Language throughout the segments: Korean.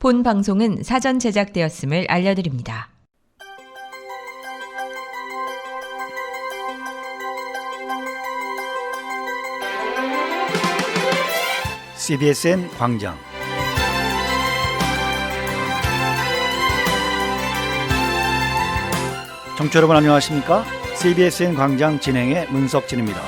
본 방송은 사전 제작되었음을 알려드립니다. CBSN 광장 청취자 여러분 안녕하십니까? CBSN 광장 진행의 문석진입니다.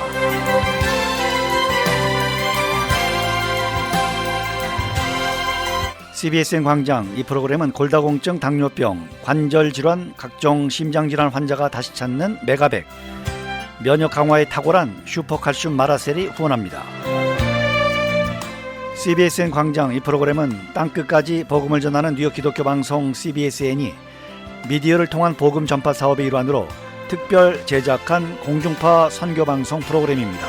CBSN 광장 이 프로그램은 골다공증, 당뇨병, 관절질환, 각종 심장질환 환자가 다시 찾는 메가백, 면역 강화에 탁월한 슈퍼칼슘 마라셀이 후원합니다. CBSN 광장 이 프로그램은 땅끝까지 복음을 전하는 뉴욕 기독교 방송 CBSN이 미디어를 통한 복음 전파 사업의 일환으로 특별 제작한 공중파 선교 방송 프로그램입니다.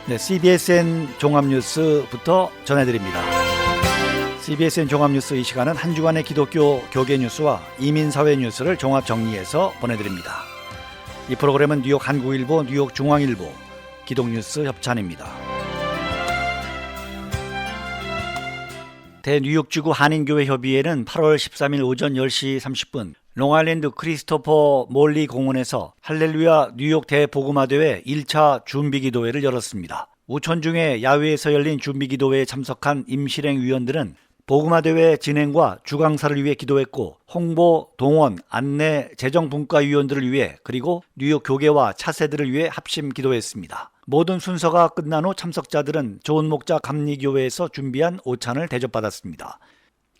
네, CBSN 종합뉴스부터 전해드립니다. CBSN 종합뉴스 이 시간은 한 주간의 기독교 교계 뉴스와 이민사회 뉴스를 종합 정리해서 보내드립니다. 이 프로그램은 뉴욕 한국일보, 뉴욕 중앙일보, 기독뉴스 협찬입니다. 대뉴욕지구 한인교회 협의회는 8월 13일 오전 10시 30분 롱아일랜드 크리스토퍼 몰리 공원에서 할렐루야 뉴욕 대복음화대회 1차 준비기도회를 열었습니다. 우천 중에 야외에서 열린 준비기도회에 참석한 임실행위원들은 복음화대회 진행과 주강사를 위해 기도했고 홍보, 동원, 안내, 재정분과위원들을 위해 그리고 뉴욕 교계와 차세들을 위해 합심 기도했습니다. 모든 순서가 끝난 후 참석자들은 좋은 목자 감리교회에서 준비한 오찬을 대접받았습니다.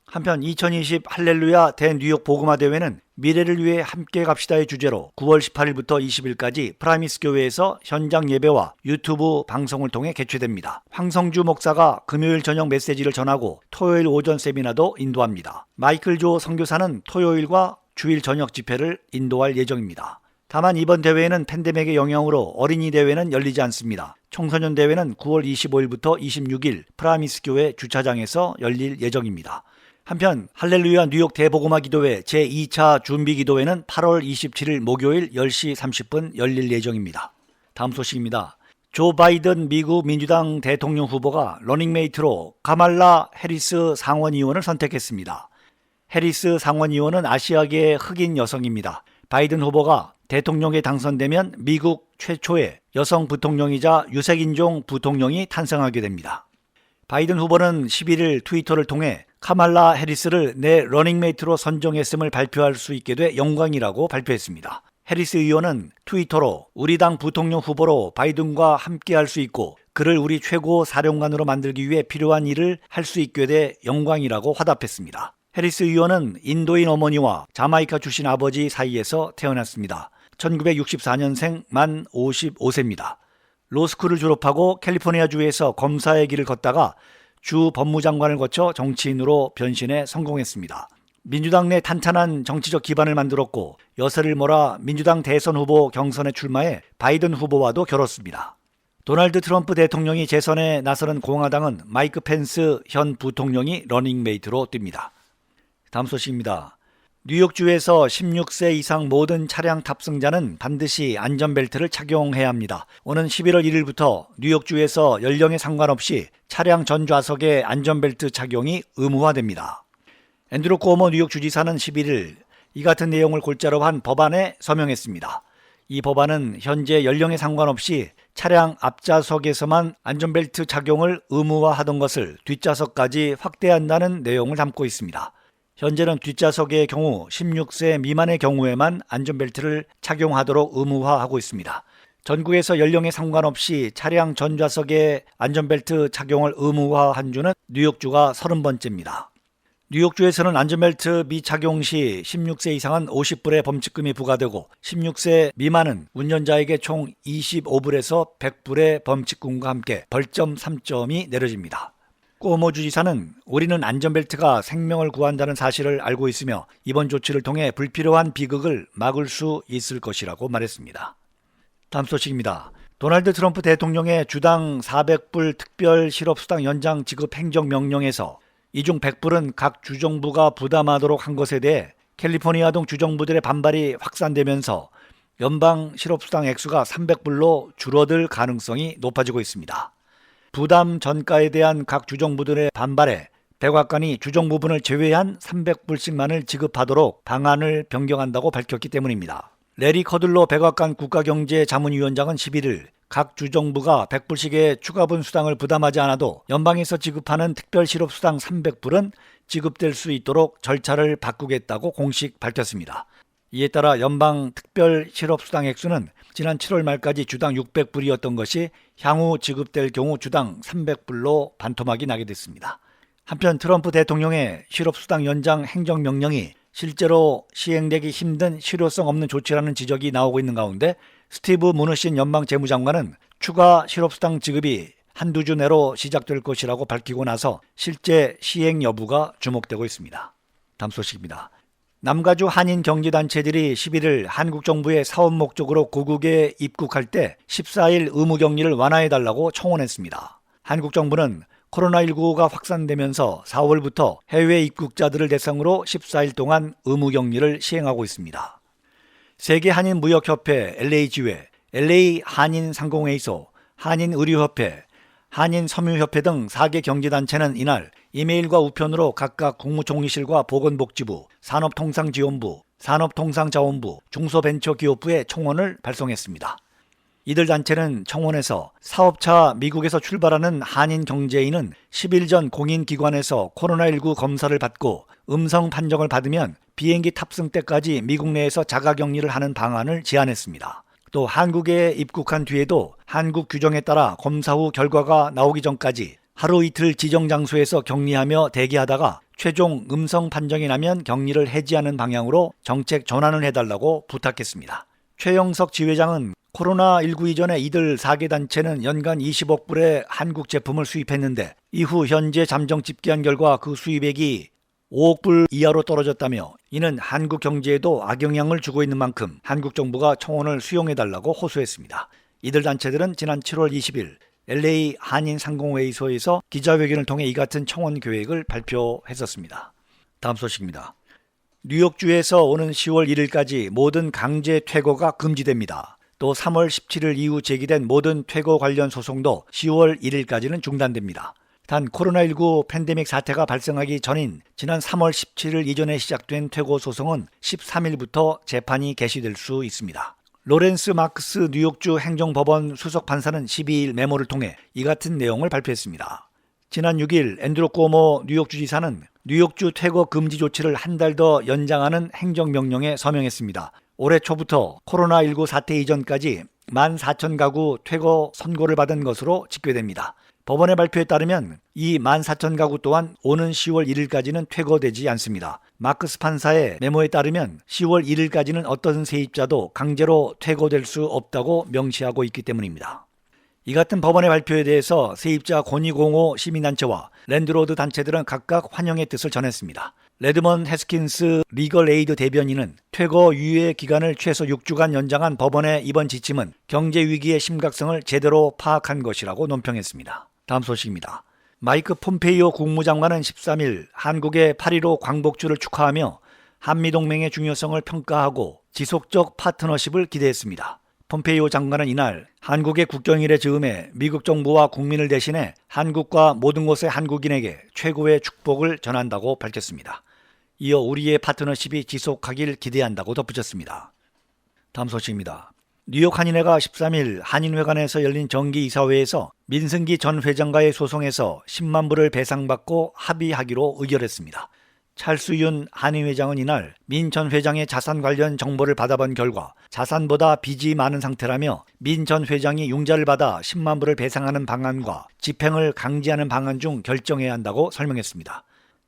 한편 2020 할렐루야 대뉴욕 복음화대회는 미래를 위해 함께 갑시다의 주제로 9월 18일부터 20일까지 프라미스 교회에서 현장 예배와 유튜브 방송을 통해 개최됩니다. 황성주 목사가 금요일 저녁 메시지를 전하고 토요일 오전 세미나도 인도합니다. 마이클 조 선교사는 토요일과 주일 저녁 집회를 인도할 예정입니다. 다만 이번 대회에는 팬데믹의 영향으로 어린이 대회는 열리지 않습니다. 청소년 대회는 9월 25일부터 26일 프라미스 교회 주차장에서 열릴 예정입니다. 한편 할렐루야 뉴욕 대복음화 기도회 제2차 준비기도회는 8월 27일 목요일 10시 30분 열릴 예정입니다. 다음 소식입니다. 조 바이든 미국 민주당 대통령 후보가 러닝메이트로 카말라 해리스 상원의원을 선택했습니다. 해리스 상원의원은 아시아계의 흑인 여성입니다. 바이든 후보가 대통령에 당선되면 미국 최초의 여성 부통령이자 유색인종 부통령이 탄생하게 됩니다. 바이든 후보는 11일 트위터를 통해 카말라 해리스를 내 러닝메이트로 선정했음을 발표할 수 있게 돼 영광이라고 발표했습니다. 해리스 의원은 트위터로 우리 당 부통령 후보로 바이든과 함께할 수 있고 그를 우리 최고 사령관으로 만들기 위해 필요한 일을 할 수 있게 돼 영광이라고 화답했습니다. 해리스 의원은 인도인 어머니와 자마이카 출신 아버지 사이에서 태어났습니다. 1964년생 만 55세입니다. 로스쿨을 졸업하고 캘리포니아주에서 검사의 길을 걷다가 주 법무장관을 거쳐 정치인으로 변신해 성공했습니다. 민주당 내 탄탄한 정치적 기반을 만들었고 여세를 몰아 민주당 대선 후보 경선에 출마해 바이든 후보와도 겨뤘습니다. 도널드 트럼프 대통령이 재선에 나서는 공화당은 마이크 펜스 현 부통령이 러닝메이트로 뜁니다. 다음 소식입니다. 뉴욕주에서 16세 이상 모든 차량 탑승자는 반드시 안전벨트를 착용해야 합니다. 오는 11월 1일부터 뉴욕주에서 연령에 상관없이 차량 전 좌석의 안전벨트 착용이 의무화됩니다. 앤드루 쿠오모 뉴욕 주지사는 11일 이 같은 내용을 골자로 한 법안에 서명했습니다. 이 법안은 현재 연령에 상관없이 차량 앞좌석에서만 안전벨트 착용을 의무화하던 것을 뒷좌석까지 확대한다는 내용을 담고 있습니다. 현재는 뒷좌석의 경우 16세 미만의 경우에만 안전벨트를 착용하도록 의무화하고 있습니다. 전국에서 연령에 상관없이 차량 전좌석의 안전벨트 착용을 의무화한 주는 뉴욕주가 30번째입니다. 뉴욕주에서는 안전벨트 미착용 시 16세 이상은 50불의 범칙금이 부과되고 16세 미만은 운전자에게 총 25불에서 100불의 범칙금과 함께 벌점 3점이 내려집니다. 쿠오모 주지사는 우리는 안전벨트가 생명을 구한다는 사실을 알고 있으며 이번 조치를 통해 불필요한 비극을 막을 수 있을 것이라고 말했습니다. 다음 소식입니다. 도널드 트럼프 대통령의 주당 400불 특별 실업수당 연장 지급 행정명령에서 이 중 100불은 각 주정부가 부담하도록 한 것에 대해 캘리포니아동 주정부들의 반발이 확산되면서 연방 실업수당 액수가 300불로 줄어들 가능성이 높아지고 있습니다. 부담 전가에 대한 각 주정부들의 반발에 백악관이 주정 부분을 제외한 300불씩만을 지급하도록 방안을 변경한다고 밝혔기 때문입니다. 레리 커들로 백악관 국가경제자문위원장은 11일 각 주정부가 100불씩의 추가분 수당을 부담하지 않아도 연방에서 지급하는 특별실업수당 300불은 지급될 수 있도록 절차를 바꾸겠다고 공식 밝혔습니다. 이에 따라 연방 특별실업수당 액수는 지난 7월 말까지 주당 600불이었던 것이 향후 지급될 경우 주당 300불로 반토막이 나게 됐습니다. 한편 트럼프 대통령의 실업수당 연장 행정명령이 실제로 시행되기 힘든 실효성 없는 조치라는 지적이 나오고 있는 가운데 스티브 무누신 연방재무장관은 추가 실업수당 지급이 한두 주 내로 시작될 것이라고 밝히고 나서 실제 시행 여부가 주목되고 있습니다. 다음 소식입니다. 남가주 한인 경제단체들이 11일 한국 정부의 사업 목적으로 고국에 입국할 때 14일 의무격리를 완화해달라고 청원했습니다. 한국 정부는 코로나19가 확산되면서 4월부터 해외 입국자들을 대상으로 14일 동안 의무격리를 시행하고 있습니다. 세계한인무역협회 LA지회, LA한인상공회의소, 한인의료협회, 한인섬유협회 등 4개 경제단체는 이날 이메일과 우편으로 각각 국무총리실과 보건복지부, 산업통상지원부, 산업통상자원부, 중소벤처기업부에 청원을 발송했습니다. 이들 단체는 청원에서 사업차 미국에서 출발하는 한인 경제인은 10일 전 공인기관에서 코로나19 검사를 받고 음성 판정을 받으면 비행기 탑승 때까지 미국 내에서 자가격리를 하는 방안을 제안했습니다. 또 한국에 입국한 뒤에도 한국 규정에 따라 검사 후 결과가 나오기 전까지 하루 이틀 지정 장소에서 격리하며 대기하다가 최종 음성 판정이 나면 격리를 해지하는 방향으로 정책 전환을 해달라고 부탁했습니다. 최영석 지회장은 코로나19 이전에 이들 4개 단체는 연간 20억 불의 한국 제품을 수입했는데 이후 현재 잠정 집계한 결과 그 수입액이 5억 불 이하로 떨어졌다며 이는 한국 경제에도 악영향을 주고 있는 만큼 한국 정부가 청원을 수용해달라고 호소했습니다. 이들 단체들은 지난 7월 20일 LA 한인상공회의소에서 기자회견을 통해 이 같은 청원 계획을 발표했었습니다. 다음 소식입니다. 뉴욕주에서 오는 10월 1일까지 모든 강제 퇴거가 금지됩니다. 또 3월 17일 이후 제기된 모든 퇴거 관련 소송도 10월 1일까지는 중단됩니다. 단 코로나19 팬데믹 사태가 발생하기 전인 지난 3월 17일 이전에 시작된 퇴거 소송은 13일부터 재판이 개시될 수 있습니다. 로렌스 마크스 뉴욕주 행정법원 수석판사는 12일 메모를 통해 이 같은 내용을 발표했습니다. 지난 6일 앤드루 꼬모 뉴욕주지사는 뉴욕주 퇴거 금지 조치를 한 달 더 연장하는 행정명령에 서명했습니다. 올해 초부터 코로나19 사태 이전까지 14,000가구 퇴거 선고를 받은 것으로 집계됩니다. 법원의 발표에 따르면 이 14,000가구 또한 오는 10월 1일까지는 퇴거되지 않습니다. 마크스 판사의 메모에 따르면 10월 1일까지는 어떤 세입자도 강제로 퇴거될 수 없다고 명시하고 있기 때문입니다. 이 같은 법원의 발표에 대해서 세입자 권익공호 시민단체와 랜드로드 단체들은 각각 환영의 뜻을 전했습니다. 레드먼 해스킨스 리걸에이드 대변인은 퇴거 유예 기간을 최소 6주간 연장한 법원의 이번 지침은 경제 위기의 심각성을 제대로 파악한 것이라고 논평했습니다. 다음 소식입니다. 마이크 폼페이오 국무장관은 13일 한국의 8.15 광복주를 축하하며 한미동맹의 중요성을 평가하고 지속적 파트너십을 기대했습니다. 폼페이오 장관은 이날 한국의 국경일에 즈음해 미국 정부와 국민을 대신해 한국과 모든 곳의 한국인에게 최고의 축복을 전한다고 밝혔습니다. 이어 우리의 파트너십이 지속하길 기대한다고 덧붙였습니다. 다음 소식입니다. 뉴욕 한인회가 13일 한인회관에서 열린 정기이사회에서 민승기 전 회장과의 소송에서 10만 불을 배상받고 합의하기로 의결했습니다. 찰수윤 한인회장은 이날 민 전 회장의 자산 관련 정보를 받아본 결과 자산보다 빚이 많은 상태라며 민 전 회장이 융자를 받아 10만 불을 배상하는 방안과 집행을 강제하는 방안 중 결정해야 한다고 설명했습니다.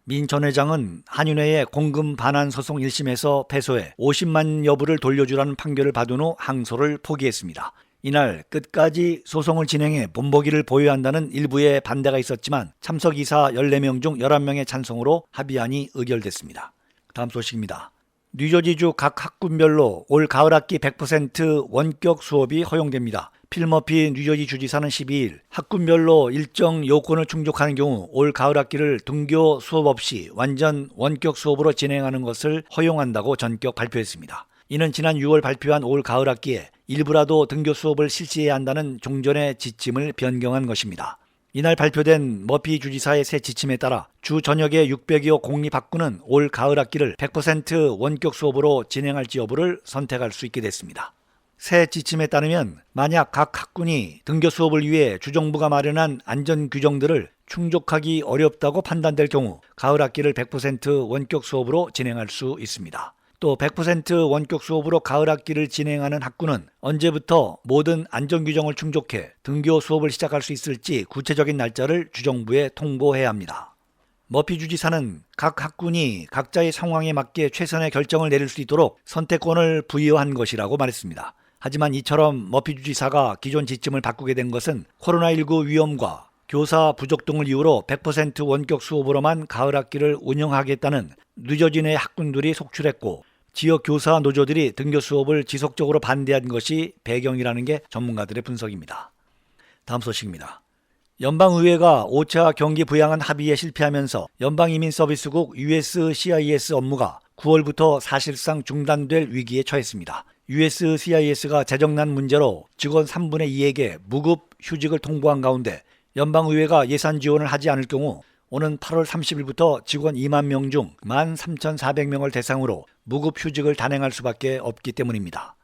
민 전 회장은 한인회의 공금 반환 소송 1심에서 패소해 50만 여불을 돌려주라는 판결을 받은 후 항소를 포기했습니다. 이날 끝까지 소송을 진행해 본보기를 보유한다는 일부의 반대가 있었지만 참석이사 14명 중 11명의 찬성으로 합의안이 의결됐습니다. 다음 소식입니다. 뉴저지주 각 학군별로 올 가을 학기 100% 원격 수업이 허용됩니다. 필 머피 뉴저지 주지사는 12일 학군별로 일정 요건을 충족하는 경우 올 가을 학기를 등교 수업 없이 완전 원격 수업으로 진행하는 것을 허용한다고 전격 발표했습니다. 이는 지난 6월 발표한 올 가을 학기에 일부라도 등교 수업을 실시해야 한다는 종전의 지침을 변경한 것입니다. 이날 발표된 머피 주지사의 새 지침에 따라 주 전역의 600여 공립학군은 올 가을 학기를 100% 원격 수업으로 진행할지 여부를 선택할 수 있게 됐습니다. 새 지침에 따르면 만약 각 학군이 등교 수업을 위해 주정부가 마련한 안전 규정들을 충족하기 어렵다고 판단될 경우 가을 학기를 100% 원격 수업으로 진행할 수 있습니다. 또 100% 원격 수업으로 가을 학기를 진행하는 학군은 언제부터 모든 안전 규정을 충족해 등교 수업을 시작할 수 있을지 구체적인 날짜를 주정부에 통보해야 합니다. 머피 주지사는 각 학군이 각자의 상황에 맞게 최선의 결정을 내릴 수 있도록 선택권을 부여한 것이라고 말했습니다. 하지만 이처럼 머피 주지사가 기존 지침을 바꾸게 된 것은 코로나19 위험과 교사 부족 등을 이유로 100% 원격 수업으로만 가을 학기를 운영하겠다는 늦어진의 학군들이 속출했고 지역 교사 노조들이 등교 수업을 지속적으로 반대한 것이 배경이라는 게 전문가들의 분석입니다. 다음 소식입니다. 연방의회가 5차 경기 부양안 합의에 실패하면서 연방이민서비스국 USCIS 업무가 9월부터 사실상 중단될 위기에 처했습니다. USCIS가 재정난 문제로 직원 3분의 2에게 무급 휴직을 통보한 가운데 연방의회가 예산 지원을 하지 않을 경우 오는 8월 30일부터 직원 2만 명 중 13,400명을 대상으로 무급 휴직을 단행할 수밖에 없기 때문입니다.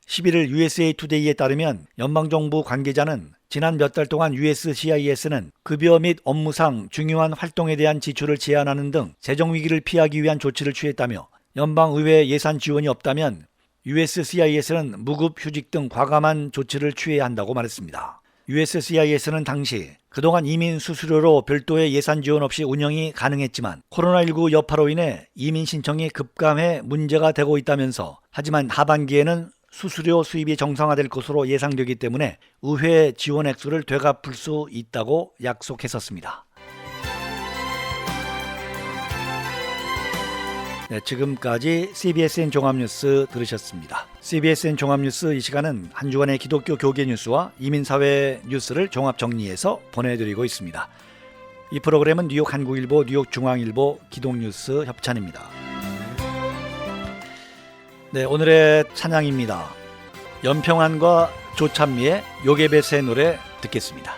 11일 USA 투데이에 따르면 연방정부 관계자는 지난 몇 달 동안 USCIS는 급여 및 업무상 중요한 활동에 대한 지출을 제한하는 등 재정위기를 피하기 위한 조치를 취했다며 연방의회 예산 지원이 없다면 USCIS는 무급 휴직 등 과감한 조치를 취해야 한다고 말했습니다. USCIS는 당시 그동안 이민 수수료로 별도의 예산 지원 없이 운영이 가능했지만 코로나19 여파로 인해 이민 신청이 급감해 문제가 되고 있다면서 하지만 하반기에는 수수료 수입이 정상화될 것으로 예상되기 때문에 의회 지원 액수를 되갚을 수 있다고 약속했었습니다. 네, 지금까지 CBSN 종합뉴스 들으셨습니다. CBSN 종합뉴스 이 시간은 한 주간의 기독교 교계 뉴스와 이민사회 뉴스를 종합 정리해서 보내드리고 있습니다. 이 프로그램은 뉴욕 한국일보, 뉴욕 중앙일보, 기독뉴스 협찬입니다. 네, 오늘의 찬양입니다. 연평안과 조찬미의 요게벳의 노래 듣겠습니다.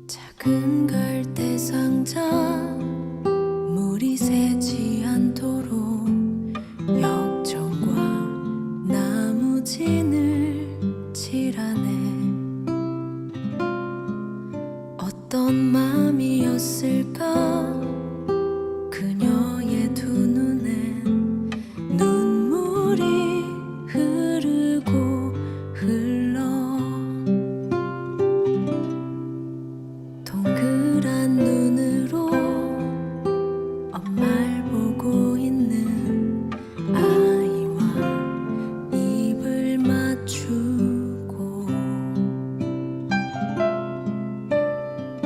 작은 갈대 상자 물이 새지 않도록 역청과 나무진을 칠하네. 어떤 맘이었을까 그녀의 두 눈엔 눈물이 흐르고 흘러 동그란 눈으로 엄마를 보고 있는 아이와 입을 맞추고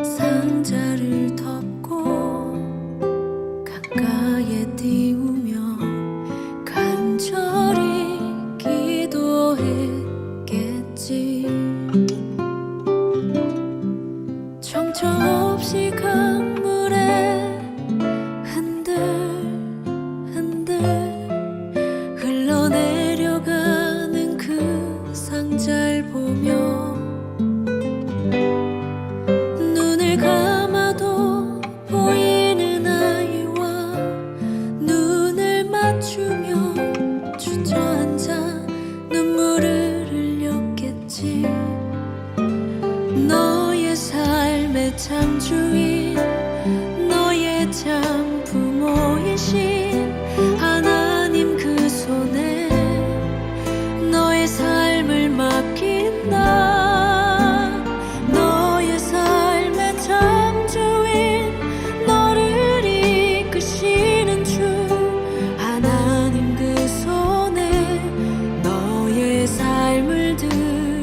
상자를 덮고 강가에 띄우며 간절히 기도했겠지. 정처 없이 강물에 흔들흔들 흘러내려가는 그 상자를 보며 눈을 감아도 보이는 아이와 눈을 맞추며 주저앉아 눈물을 흘렸겠지. 너의 삶의 창주인 너의 참 부모이신 하나님 그 손에 너의 삶을 맡긴다. 너의 삶의 창주인 너를 이끄시는 주 하나님 그 손에 너의 삶을 들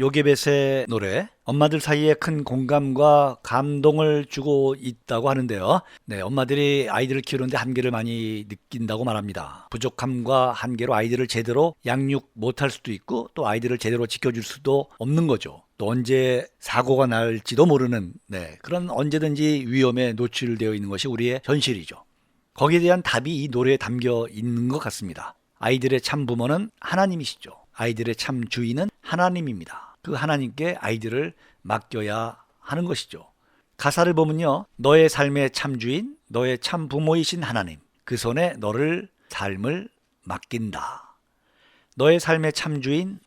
요게벳의 노래, 엄마들 사이에 큰 공감과 감동을 주고 있다고 하는데요. 네, 엄마들이 아이들을 키우는데 한계를 많이 느낀다고 말합니다. 부족함과 한계로 아이들을 제대로 양육 못할 수도 있고 또 아이들을 제대로 지켜줄 수도 없는 거죠. 또 언제 사고가 날지도 모르는 그런 언제든지 위험에 노출되어 있는 것이 우리의 현실이죠. 거기에 대한 답이 이 노래에 담겨 있는 것 같습니다. 아이들의 참 부모는 하나님이시죠. 아이들의 참 주인은 하나님입니다. 그 하나님께 아이들을 맡겨야 하는 것이죠. 가사를 보면요. 너의 삶의 참 주인, 너의 참 부모이신 하나님, 그 손에 너를 삶을 맡긴다. 너의 삶의 참 주인,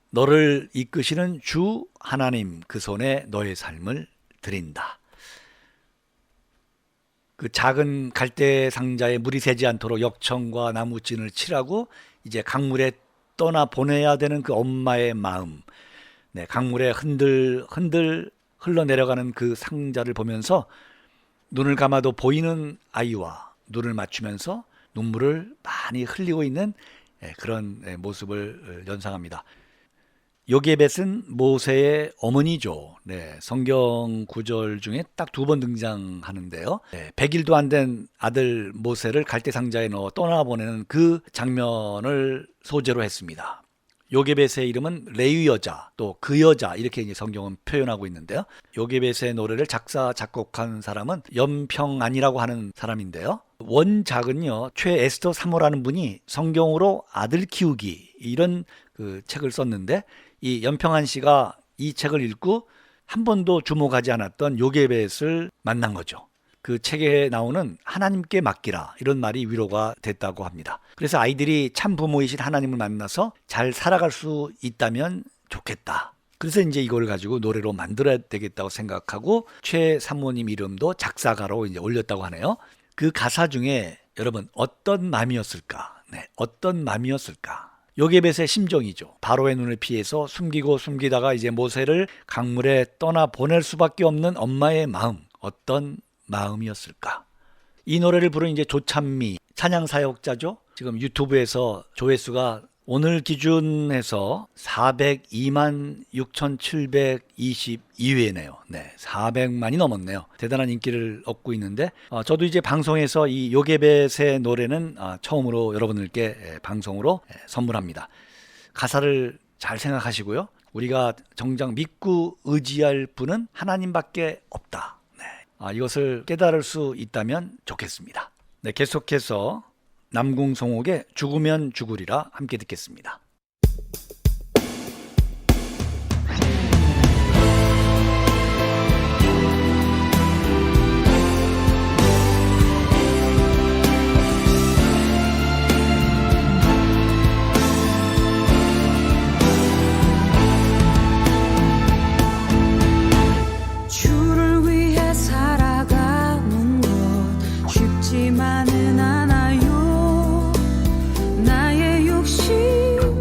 너를 이끄시는 주 하나님, 그 손에 너의 삶을 드린다. 그 작은 갈대 상자에 물이 새지 않도록 역청과 나무진을 칠하고 이제 강물에 떠나 보내야 되는 그 엄마의 마음, 강물에 흔들 흘러내려가는 그 상자를 보면서 눈을 감아도 보이는 아이와 눈을 맞추면서 눈물을 많이 흘리고 있는 그런 모습을 연상합니다. 요게벳은 모세의 어머니죠. 성경 구절 중에 딱 2번 등장하는데요. 100일도 안 된 아들 모세를 갈대 상자에 넣어 떠나보내는 그 장면을 소재로 했습니다. 요게벳의 이름은 레위 여자, 또 그 여자 이렇게 이제 성경은 표현하고 있는데요. 요게벳의 노래를 작사 작곡한 사람은 연평안이라고 하는 사람인데요. 원작은요, 최에스더 사모라는 분이 성경으로 아들 키우기 이런 그 책을 썼는데 이 연평안 씨가 이 책을 읽고 한 번도 주목하지 않았던 요게벳을 만난 거죠. 그 책에 나오는 하나님께 맡기라 이런 말이 위로가 됐다고 합니다. 그래서 아이들이 참 부모이신 하나님을 만나서 잘 살아갈 수 있다면 좋겠다. 그래서 이제 이걸 가지고 노래로 만들어야 되겠다고 생각하고 최 사모님 이름도 작사가로 이제 올렸다고 하네요. 그 가사 중에 여러분 어떤 마음이었을까? 어떤 마음이었을까? 요게벳의 심정이죠. 바로의 눈을 피해서 숨기다가 이제 모세를 강물에 떠나 보낼 수밖에 없는 엄마의 마음, 어떤 마음이었을까? 이 노래를 부른 이제 조찬미 찬양 사역자죠. 지금 유튜브에서 조회수가 오늘 기준해서 402만 6,722회네요. 400만이 넘었네요. 대단한 인기를 얻고 있는데 저도 이제 방송에서 이 요게벳의 노래는 처음으로 여러분들께 방송으로 선물합니다. 가사를 잘 생각하시고요. 우리가 정작 믿고 의지할 분은 하나님밖에 없다. 이것을 깨달을 수 있다면 좋겠습니다. 계속해서 남궁성옥의 죽으면 죽으리라 함께 듣겠습니다. 주를 위해 살아가는 것 쉽지만은 않아요. 나의 욕심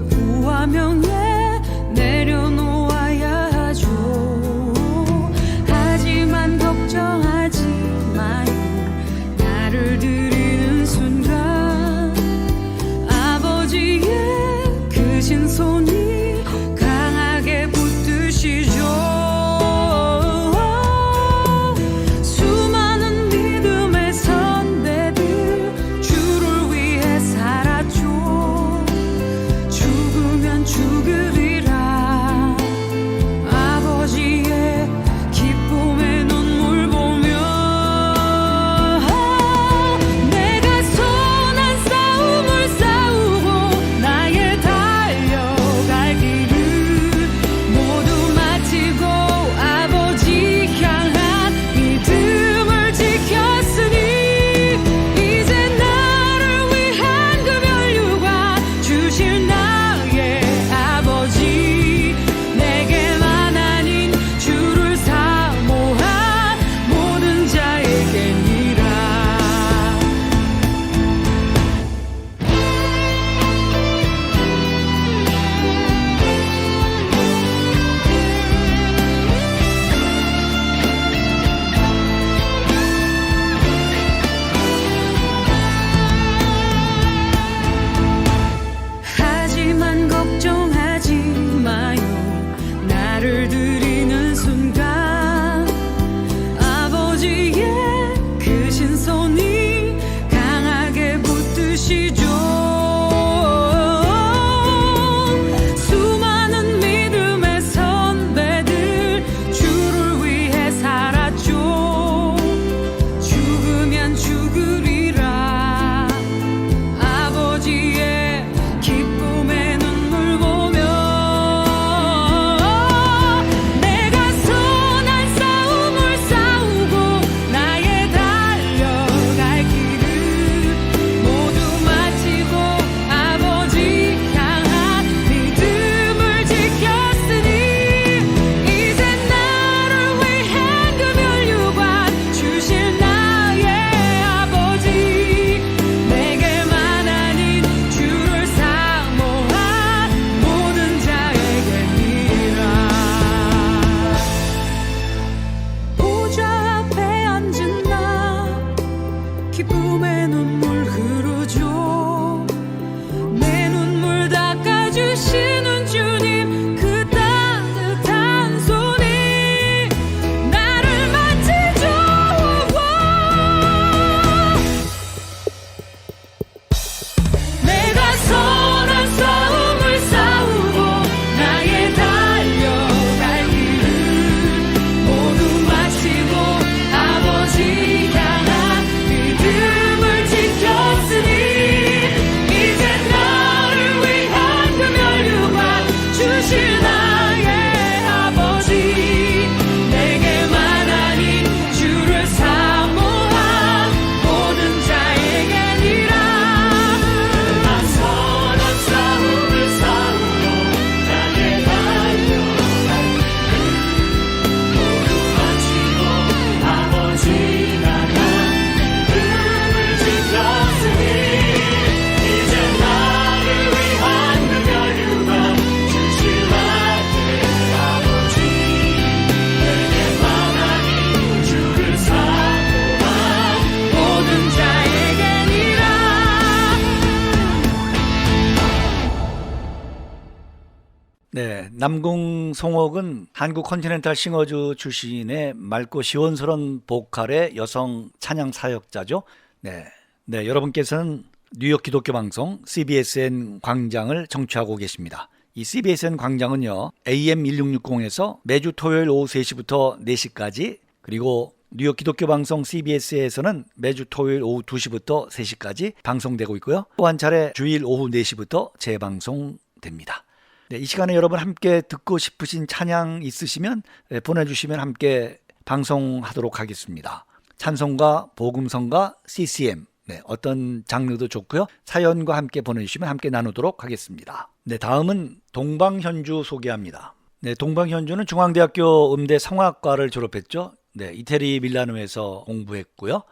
네, 남궁 송옥은 한국 컨티넨탈 싱어즈 출신의 맑고 시원스러운 보컬의 여성 찬양 사역자죠. 네, 여러분께서는 뉴욕 기독교 방송 CBSN 광장을 청취하고 계십니다. 이 CBSN 광장은요, AM 1660에서 매주 토요일 오후 3시부터 4시까지, 그리고 뉴욕 기독교 방송 CBS에서는 매주 토요일 오후 2시부터 3시까지 방송되고 있고요. 또 한 차례 주일 오후 4시부터 재방송됩니다. 네, 이 시간에 여러분 함께 듣고 싶으신 찬양 있으시면 보내주시면 함께 방송하도록 하겠습니다. 찬송가, 복음성가, CCM, 어떤 장르도 좋고요. 사연과 함께 보내주시면 함께 나누도록 하겠습니다. 네, 다음은 동방현주 소개합니다. 네, 동방현주는 중앙대학교 음대 성악과를 졸업했죠. 네, 이태리 밀라노에서 공부했고요.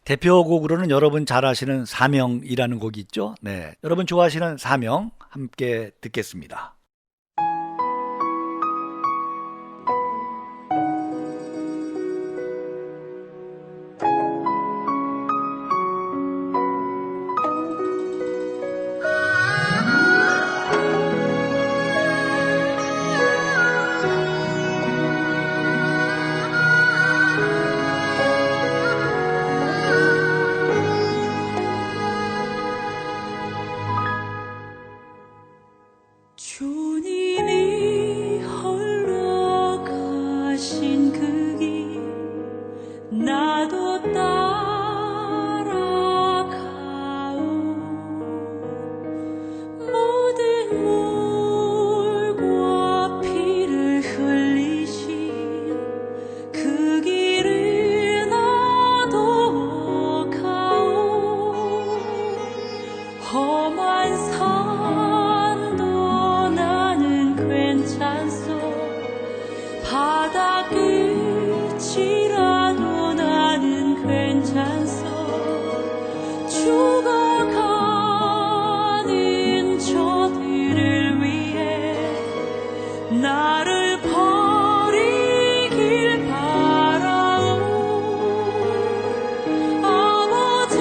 대표곡으로는 여러분 잘 아시는 사명이라는 곡이 있죠. 네, 여러분 좋아하시는 사명 함께 듣겠습니다. 주님이 홀로 가신 그 길 나도 따라가오. 모든 물과 피를 흘리신 그 길을 나도 가오. 험한 산도 나는 괜찮소. 바다 끝이라도 나는 괜찮소. 죽어가는 저들을 위해 나를 버리길 바라오. 아버지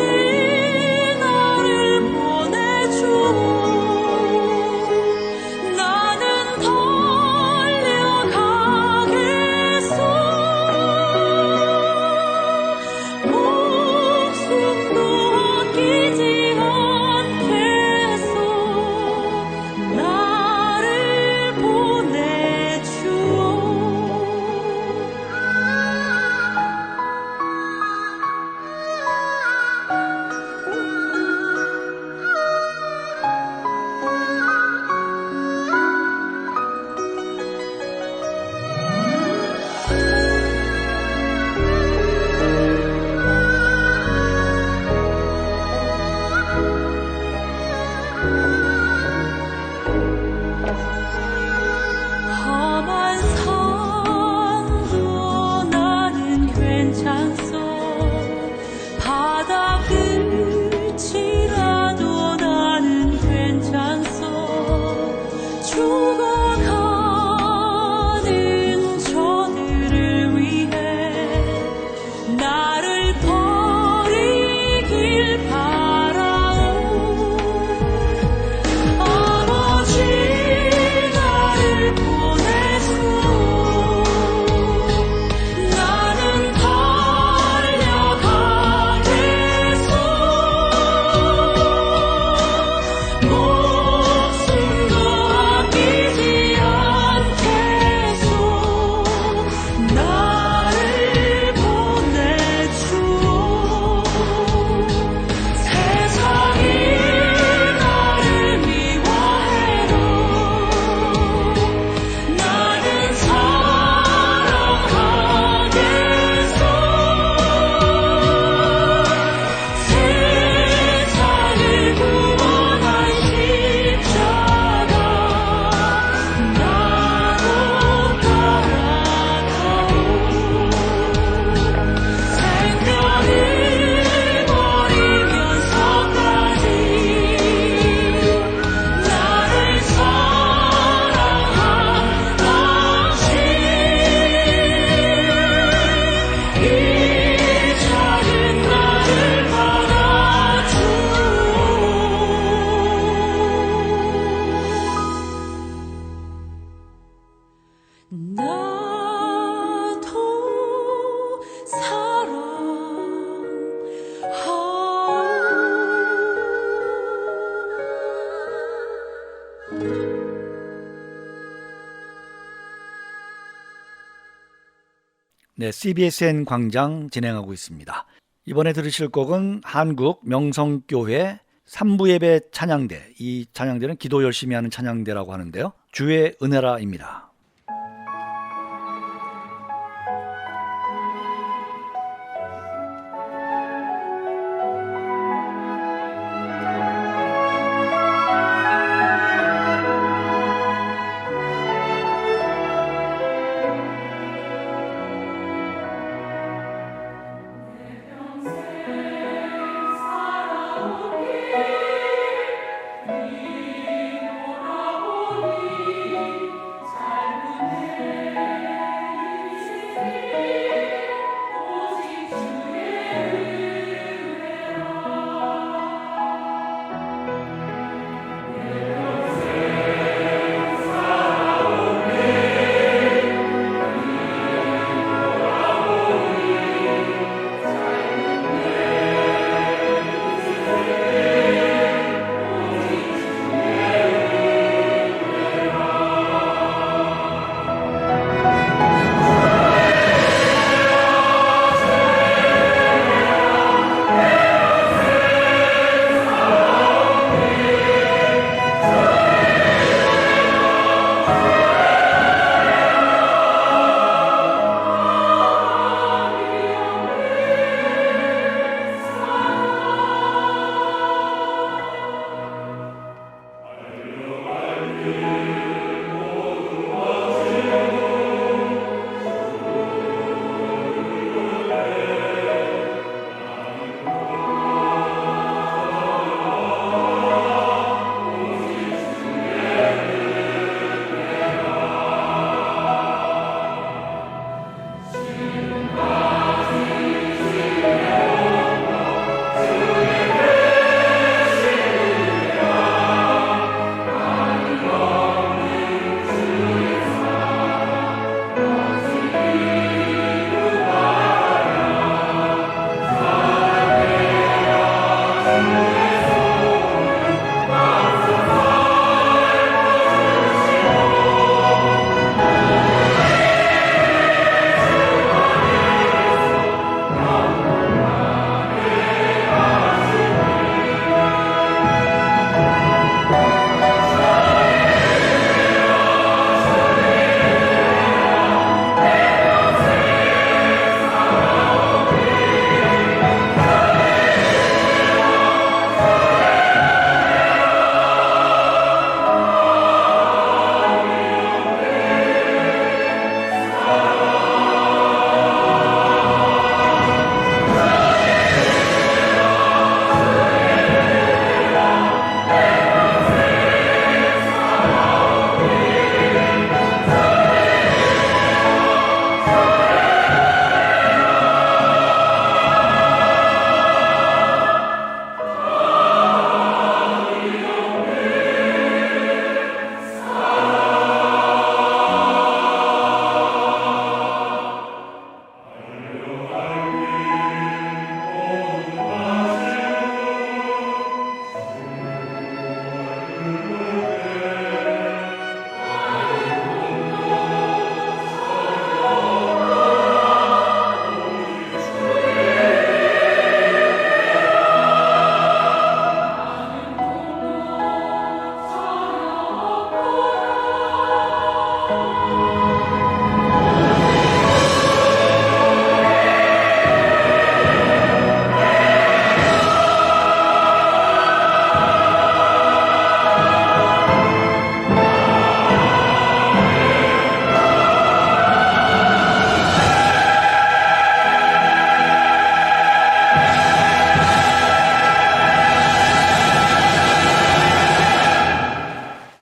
나를 보내주오. 네, CBSN 광장 진행하고 있습니다. 이번에 들으실 곡은 한국 명성교회 3부 예배 찬양대, 이 찬양대는 기도 열심히 하는 찬양대라고 하는데요. 주의 은혜라입니다.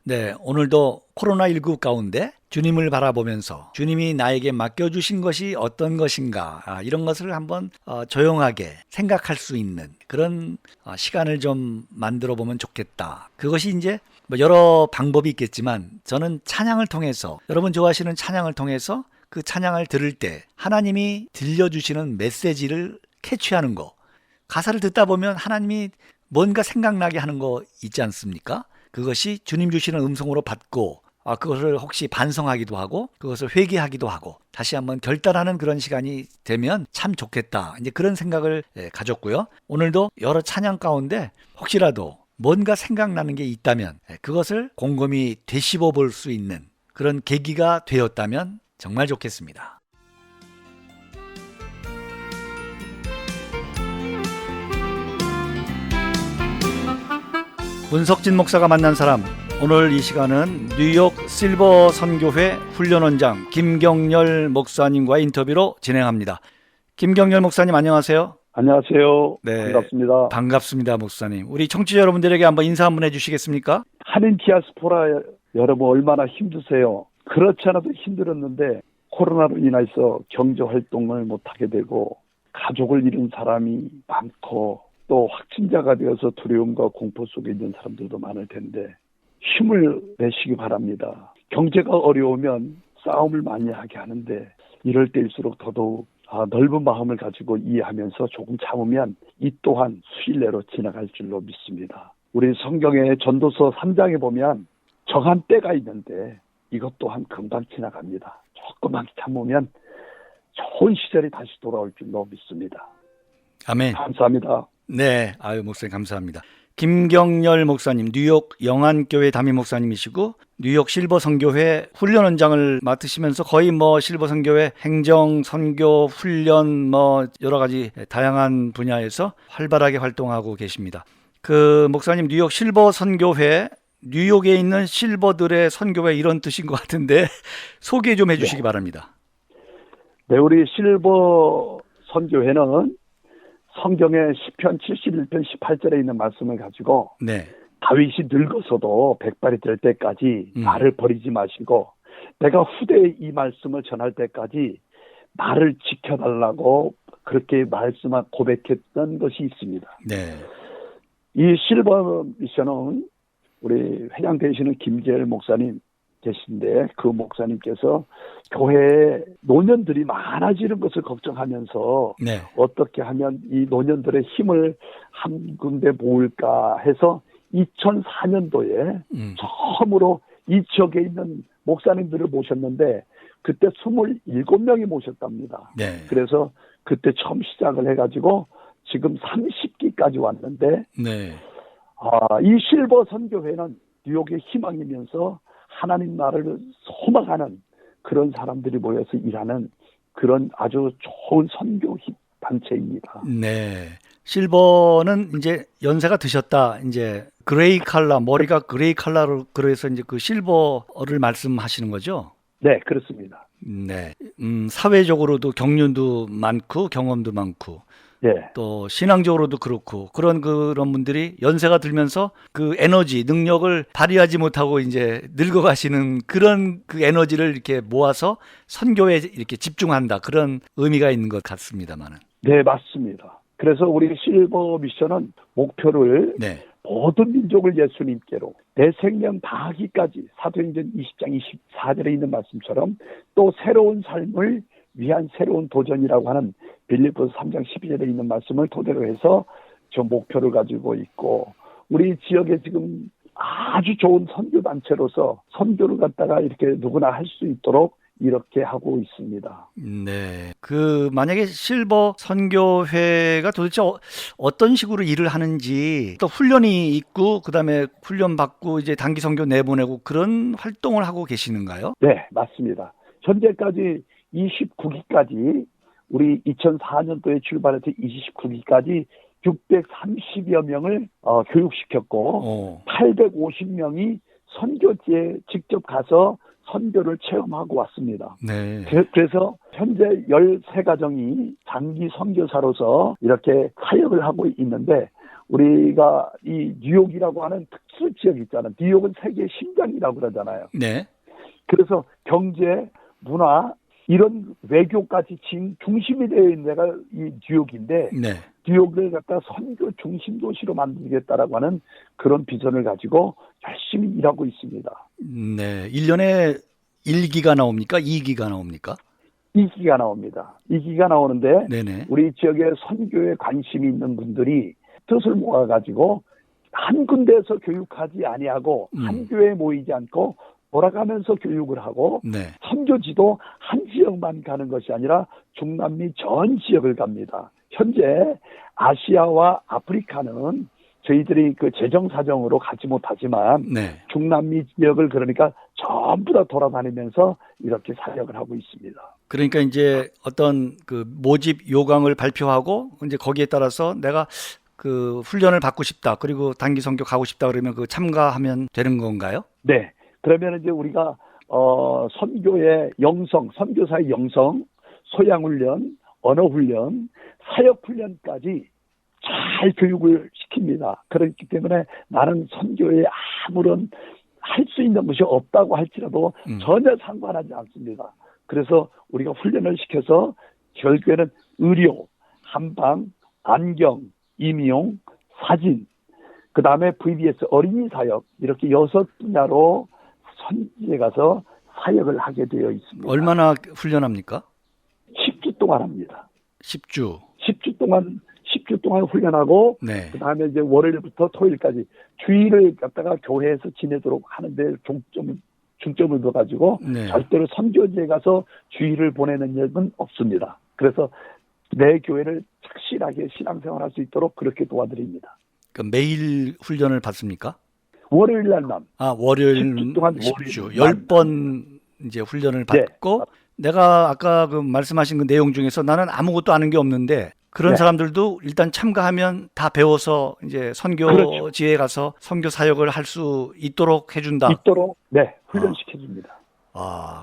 네, 오늘도 코로나19 가운데 주님을 바라보면서 주님이 나에게 맡겨주신 것이 어떤 것인가, 이런 것을 한번 조용하게 생각할 수 있는 그런 시간을 좀 만들어 보면 좋겠다. 그것이 이제 뭐 여러 방법이 있겠지만 저는 찬양을 통해서, 여러분 좋아하시는 찬양을 통해서 그 찬양을 들을 때 하나님이 들려주시는 메시지를 캐치하는 거, 가사를 듣다 보면 하나님이 뭔가 생각나게 하는 거 있지 않습니까? 그것이 주님 주시는 음성으로 받고 그것을 혹시 반성하기도 하고 그것을 회개하기도 하고 다시 한번 결단하는 그런 시간이 되면 참 좋겠다. 이제 그런 생각을 가졌고요. 오늘도 여러 찬양 가운데 혹시라도 뭔가 생각나는 게 있다면 그것을 곰곰이 되씹어 볼 수 있는 그런 계기가 되었다면 정말 좋겠습니다. 문석진 목사가 만난 사람, 오늘 이 시간은 뉴욕 실버 선교회 훈련원장 김경렬 목사님과의 인터뷰로 진행합니다. 김경렬 목사님 안녕하세요. 안녕하세요. 네, 반갑습니다. 반갑습니다, 목사님. 우리 청취자 여러분들에게 한번 인사 한번 해주시겠습니까? 한인 디아스포라 여러분 얼마나 힘드세요? 그렇지 않아도 힘들었는데 코로나로 인해서 경제 활동을 못하게 되고 가족을 잃은 사람이 많고 또 확진자가 되어서 두려움과 공포 속에 있는 사람들도 많을 텐데 힘을 내시기 바랍니다. 경제가 어려우면 싸움을 많이 하게 하는데 이럴 때일수록 더더욱 넓은 마음을 가지고 이해하면서 조금 참으면 이 또한 수일 내로 지나갈 줄로 믿습니다. 우리 성경의 전도서 3장에 보면 정한 때가 있는데 이것 또한 금방 지나갑니다. 조금만 참으면 좋은 시절이 다시 돌아올 줄로 믿습니다. 아멘. 감사합니다. 네, 목사님 감사합니다. 김경렬 목사님, 뉴욕 영안교회 담임 목사님이시고 뉴욕 실버 선교회 훈련원장을 맡으시면서 거의 실버 선교회 행정, 선교, 훈련 여러 가지 다양한 분야에서 활발하게 활동하고 계십니다. 그 목사님 뉴욕 실버 선교회, 뉴욕에 있는 실버들의 선교회 이런 뜻인 것 같은데 소개 좀 해주시기 바랍니다. 네, 우리 실버 선교회는 성경의 시편 71편 18절에 있는 말씀을 가지고 네. 다윗이 늙어서도 백발이 될 때까지 나를 버리지 마시고 내가 후대에 이 말씀을 전할 때까지 나를 지켜달라고 그렇게 고백했던 것이 있습니다. 네. 이 실버 미션은 우리 회장 되시는 김재열 목사님 계신데 그 목사님께서 교회에 노년들이 많아지는 것을 걱정하면서 네. 어떻게 하면 이 노년들의 힘을 한 군데 모을까 해서 2004년도에 처음으로 이 지역에 있는 목사님들을 모셨는데 그때 27명이 모셨답니다. 네. 그래서 그때 처음 시작을 해가지고 지금 30기까지 왔는데 네. 이 실버 선교회는 뉴욕의 희망이면서 하나님 나라를 소망하는 그런 사람들이 모여서 일하는 그런 아주 좋은 선교 단체입니다. 네. 실버는 이제 연세가 드셨다. 이제 그레이 칼라, 머리가 그레이 칼라로 그래서 이제 그 실버를 말씀하시는 거죠? 네, 그렇습니다. 네. 사회적으로도 경륜도 많고 경험도 많고 네. 또 신앙적으로도 그렇고 그런 분들이 연세가 들면서 그 에너지, 능력을 발휘하지 못하고 이제 늙어가시는 그런 그 에너지를 이렇게 모아서 선교에 이렇게 집중한다. 그런 의미가 있는 것 같습니다만은. 네, 맞습니다. 그래서 우리 실버 미션은 목표를 네. 모든 민족을 예수님께로 내 생명 다하기까지 사도행전 20장 24절에 있는 말씀처럼 또 새로운 삶을 위한 새로운 도전이라고 하는 빌립보서 3장 12절에 있는 말씀을 토대로 해서 저 목표를 가지고 있고 우리 지역에 지금 아주 좋은 선교단체로서 선교를 갖다가 이렇게 누구나 할 수 있도록 이렇게 하고 있습니다. 네. 만약에 실버 선교회가 도대체 어떤 식으로 일을 하는지 또 훈련이 있고 그다음에 훈련 받고 이제 단기 선교 내보내고 그런 활동을 하고 계시는가요? 네, 맞습니다. 현재까지 29기까지 우리 2004년도에 출발해서 29기까지 630여 명을 교육시켰고 850명이 선교지에 직접 가서 선교를 체험하고 왔습니다. 네. 그래서 현재 13가정이 장기 선교사로서 이렇게 사역을 하고 있는데 우리가 이 뉴욕이라고 하는 특수 지역 있잖아요. 뉴욕은 세계의 심장이라고 그러잖아요. 네. 그래서 경제, 문화, 이런 외교까지 중심이 되어 있는 데가 이 뉴욕인데 네. 뉴욕을 갖다 선교 중심 도시로 만들겠다라고 하는 그런 비전을 가지고 열심히 일하고 있습니다. 네. 1년에 1기가 나옵니까? 2기가 나옵니까? 2기가 나옵니다. 2기가 나오는데 네네. 우리 지역에 선교에 관심이 있는 분들이 뜻을 모아가지고 한 군데에서 교육하지 아니하고 한 교회에 모이지 않고 돌아가면서 교육을 하고 네. 선교지도 한 지역만 가는 것이 아니라 중남미 전 지역을 갑니다. 현재 아시아와 아프리카는 저희들이 그 재정 사정으로 가지 못하지만 네. 중남미 지역을 그러니까 전부 다 돌아다니면서 이렇게 사역을 하고 있습니다. 그러니까 이제 어떤 그 모집 요강을 발표하고 이제 거기에 따라서 내가 그 훈련을 받고 싶다. 그리고 단기 선교 가고 싶다 그러면 그 참가하면 되는 건가요? 네. 그러면 이제 우리가 선교의 영성, 선교사의 영성, 소양훈련, 언어훈련, 사역훈련까지 잘 교육을 시킵니다. 그렇기 때문에 나는 선교에 아무런 할 수 있는 것이 없다고 할지라도 전혀 상관하지 않습니다. 그래서 우리가 훈련을 시켜서 결국에는 의료, 한방, 안경, 임용, 사진, 그 다음에 VBS 어린이 사역 이렇게 6분야로 선지에 가서 사역을 하게 되어 있습니다. 얼마나 훈련합니까? 10주 동안 합니다. 10주. 10주 동안 훈련하고 네. 그 다음에 이제 월요일부터 토요일까지 주일을 갖다가 교회에서 지내도록 하는데 중점을 둬가지고 네. 절대로 선교지에 가서 주일을 보내는 일은 없습니다. 그래서 내 교회를 착실하게 신앙생활할 수 있도록 그렇게 도와드립니다. 그 매일 훈련을 받습니까? 월요일 날만. 월요일 10주 동안 10주. 월요일 10번 이제 훈련을 받고 내가 아까 그 말씀하신 그 내용 중에서 나는 아무것도 아는 게 없는데 그런 네. 사람들도 일단 참가하면 다 배워서 이제 선교지에 가서 선교 사역을 할 수 있도록 해준다. 있도록 훈련시켜줍니다.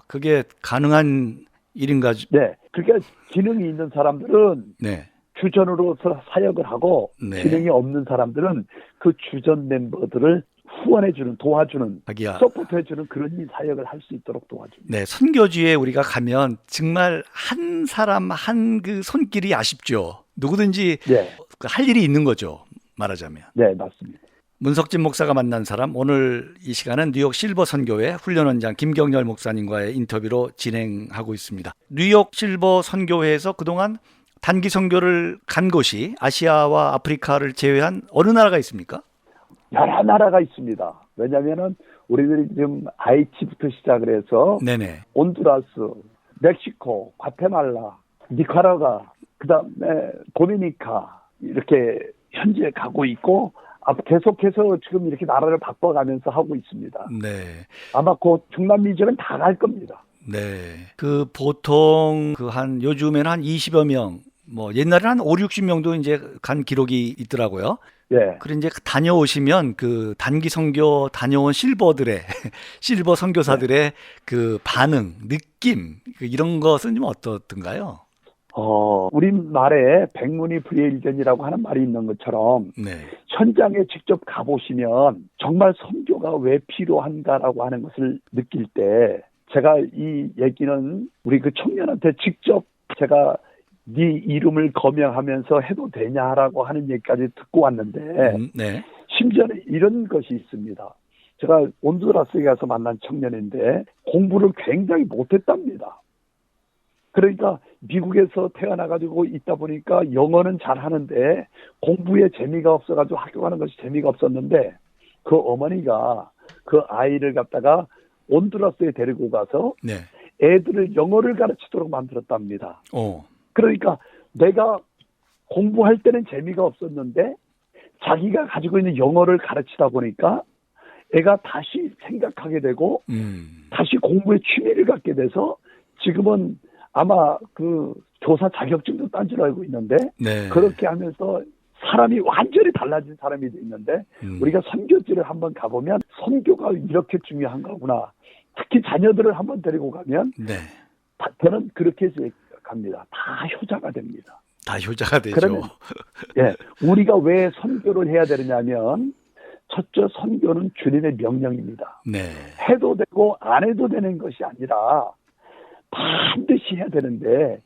그게 가능한 일인가? 네. 그러니까 기능이 있는 사람들은 네. 주전으로서 사역을 하고 네. 기능이 없는 사람들은 그 주전 멤버들을 후원해주는, 도와주는, 자기야. 서포트해주는 그런 사역을 할 수 있도록 도와줍니다. 네, 선교지에 우리가 가면 정말 한 사람 한 그 손길이 아쉽죠. 누구든지 네, 할 일이 있는 거죠. 말하자면. 네, 맞습니다. 문석진 목사가 만난 사람, 오늘 이 시간은 뉴욕 실버 선교회 훈련원장 김경렬 목사님과의 인터뷰로 진행하고 있습니다. 뉴욕 실버 선교회에서 그동안 단기 선교를 간 곳이 아시아와 아프리카를 제외한 어느 나라가 있습니까? 여러 나라가 있습니다. 왜냐하면은 우리들이 지금 하이티부터 시작을 해서 네네. 온두라스, 멕시코, 과테말라, 니카라과, 그다음에 도미니카 이렇게 현재 가고 있고 계속해서 지금 이렇게 나라를 바꿔가면서 하고 있습니다. 네. 아마 곧 중남미 지역은 다 갈 겁니다. 네. 그 보통 그 한 요즘에는 한 20여 명, 뭐 옛날에는 한 5, 60명도 이제 간 기록이 있더라고요. 예. 그리고 이제 다녀오시면 그 단기 선교 다녀온 실버 선교사들의 그 반응, 느낌 이런 것은 좀 어떻던가요? 우리말에 백문이 불여일견이라고 하는 말이 있는 것처럼 네. 현장에 직접 가보시면 정말 선교가 왜 필요한가라고 하는 것을 느낄 때 제가 이 얘기는 우리 그 청년한테 직접 제가 네 이름을 거명하면서 해도 되냐라고 하는 얘기까지 듣고 왔는데 네. 심지어는 이런 것이 있습니다. 제가 온두라스에 가서 만난 청년인데 공부를 굉장히 못했답니다. 그러니까 미국에서 태어나가지고 있다 보니까 영어는 잘하는데 공부에 재미가 없어가지고 학교 가는 것이 재미가 없었는데 그 어머니가 그 아이를 갖다가 온두라스에 데리고 가서 네. 애들을 영어를 가르치도록 만들었답니다. 어. 그러니까 내가 공부할 때는 재미가 없었는데 자기가 가지고 있는 영어를 가르치다 보니까 애가 다시 생각하게 되고 다시 공부에 취미를 갖게 돼서 지금은 아마 그 교사 자격증도 딴 줄 알고 있는데 네. 그렇게 하면서 사람이 완전히 달라진 사람이 있는데 우리가 선교지를 한번 가보면 선교가 이렇게 중요한 거구나. 특히 자녀들을 한번 데리고 가면 네. 저는 그렇게 갑니다. 다 효자가 됩니다. 다 효자가 되죠. 그러면 우리가 왜 선교를 해야 되느냐면 첫째 선교는 주님의 명령입니다. 네. 해도 되고 안 해도 되는 것이 아니라 반드시 해야 되는데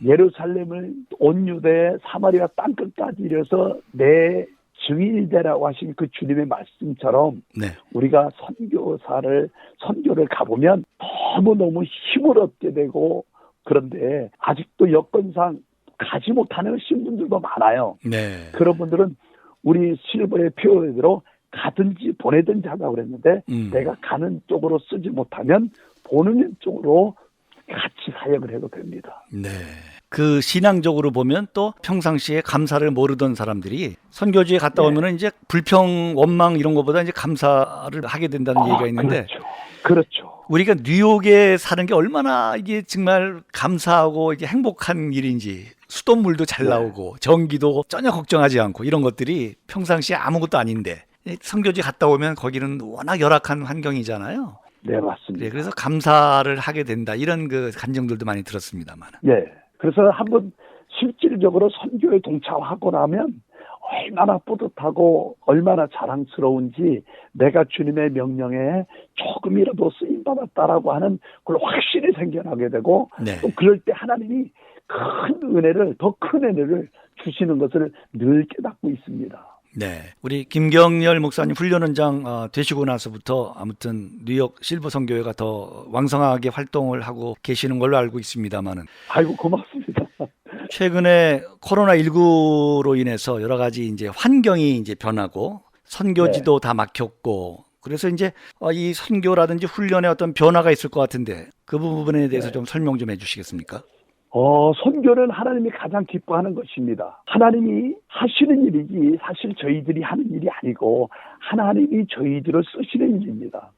예루살렘을 온 유대 사마리아 땅끝까지 이뤄서 내 증인이 되라고 하신 그 주님의 말씀처럼 네. 우리가 선교를 가보면 너무너무 힘을 얻게 되고 그런데 아직도 여건상 가지 못하는 신분들도 많아요. 네. 그런 분들은 우리 실버의 표현대로 가든지 보내든지 하자고 그랬는데 내가 가는 쪽으로 쓰지 못하면 보내는 쪽으로 같이 사역을 해도 됩니다. 네. 그 신앙적으로 보면 또 평상시에 감사를 모르던 사람들이 선교지에 갔다 오면은 이제 불평, 원망 이런 것보다 이제 감사를 하게 된다는 얘기가 있는데 그렇죠. 우리가 뉴욕에 사는 게 얼마나 이게 정말 감사하고 이게 행복한 일인지 수돗물도 잘 나오고 전기도 전혀 걱정하지 않고 이런 것들이 평상시에 아무것도 아닌데 선교지 갔다 오면 거기는 워낙 열악한 환경이잖아요. 네, 맞습니다. 네, 그래서 감사를 하게 된다 이런 그 감정들도 많이 들었습니다만. 네. 그래서 한번 실질적으로 선교에 동참하고 나면 얼마나 뿌듯하고 얼마나 자랑스러운지 내가 주님의 명령에 조금이라도 쓰임받았다라고 하는 그걸 확신이 생겨나게 되고 또 그럴 때 하나님이 큰 은혜를 더 큰 은혜를 주시는 것을 늘 깨닫고 있습니다. 네, 우리 김경열 목사님 훈련원장 되시고 나서부터 아무튼 뉴욕 실버 선교회가 더 왕성하게 활동을 하고 계시는 걸로 알고 있습니다만은. 아이고 고맙습니다. 최근에 코로나19로 인해서 여러 가지 이제 환경이 이제 변하고 선교지도 다 막혔고 그래서 이제 이 선교라든지 훈련에 어떤 변화가 있을 것 같은데 그 부분에 대해서 좀 설명 좀 해주시겠습니까? 선교는 하나님이 가장 기뻐하는 것입니다. 하나님이 하시는 일이지 사실 저희들이 하는 일이 아니고 하나님이 저희들을 쓰시는 일입니다.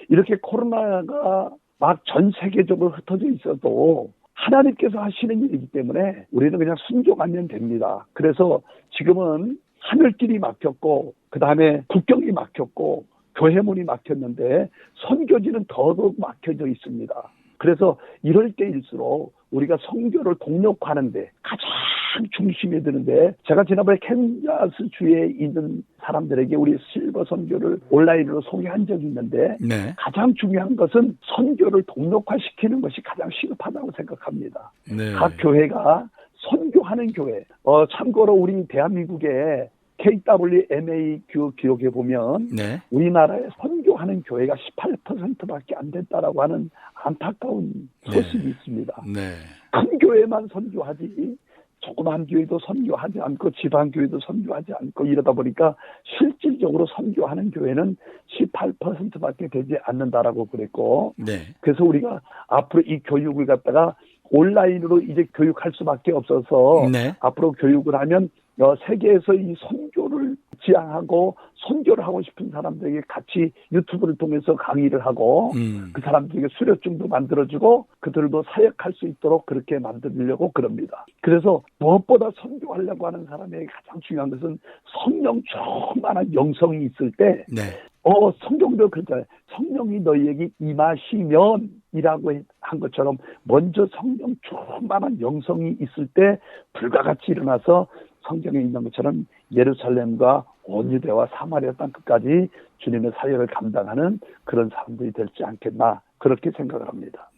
이렇게 코로나가 막 전 세계적으로 흩어져 있어도 하나님께서 하시는 일이기 때문에 우리는 그냥 순종하면 됩니다. 그래서 지금은 하늘길이 막혔고 그 다음에 국경이 막혔고 교회 문이 막혔는데 선교지는 더더욱 막혀져 있습니다. 그래서 이럴 때일수록 우리가 선교를 동력화하는데 가장 중심에 드는데 제가 지난번에 캔자스 주에 있는 사람들에게 우리 실버 선교를 온라인으로 소개한 적이 있는데 가장 중요한 것은 선교를 동력화시키는 것이 가장 시급하다고 생각합니다. 각 교회가 선교하는 교회 참고로 우리 대한민국에 KWMA 기록에 보면 우리나라에 선교하는 교회가 18%밖에 안 됐다라고 하는 안타까운 소식이 있습니다. 큰 교회만 선교하지 조그만 교회도 선교하지 않고 지방 교회도 선교하지 않고 이러다 보니까 실질적으로 선교하는 교회는 18%밖에 되지 않는다라고 그랬고 그래서 우리가 앞으로 이 교육을 갖다가 온라인으로 이제 교육할 수밖에 없어서 앞으로 교육을 하면 세계에서 이 선교를 지향하고 선교를 하고 싶은 사람들에게 같이 유튜브를 통해서 강의를 하고 그 사람들에게 수료증도 만들어주고 그들도 사역할 수 있도록 그렇게 만들려고 그럽니다. 그래서 무엇보다 선교하려고 하는 사람에게 가장 중요한 것은 성령 충만한 영성이 있을 때 성경도 그렇잖아요. 성령이 너희에게 임하시면 이라고 한 것처럼 먼저 성령 충만한 영성이 있을 때 불과 같이 일어나서 성경에 있는 것처럼 예루살렘과 온 유대와 사마리아 땅 끝까지 주님의 사역을 감당하는 그런 사람들이 되지 않겠나 그렇게 생각을 합니다.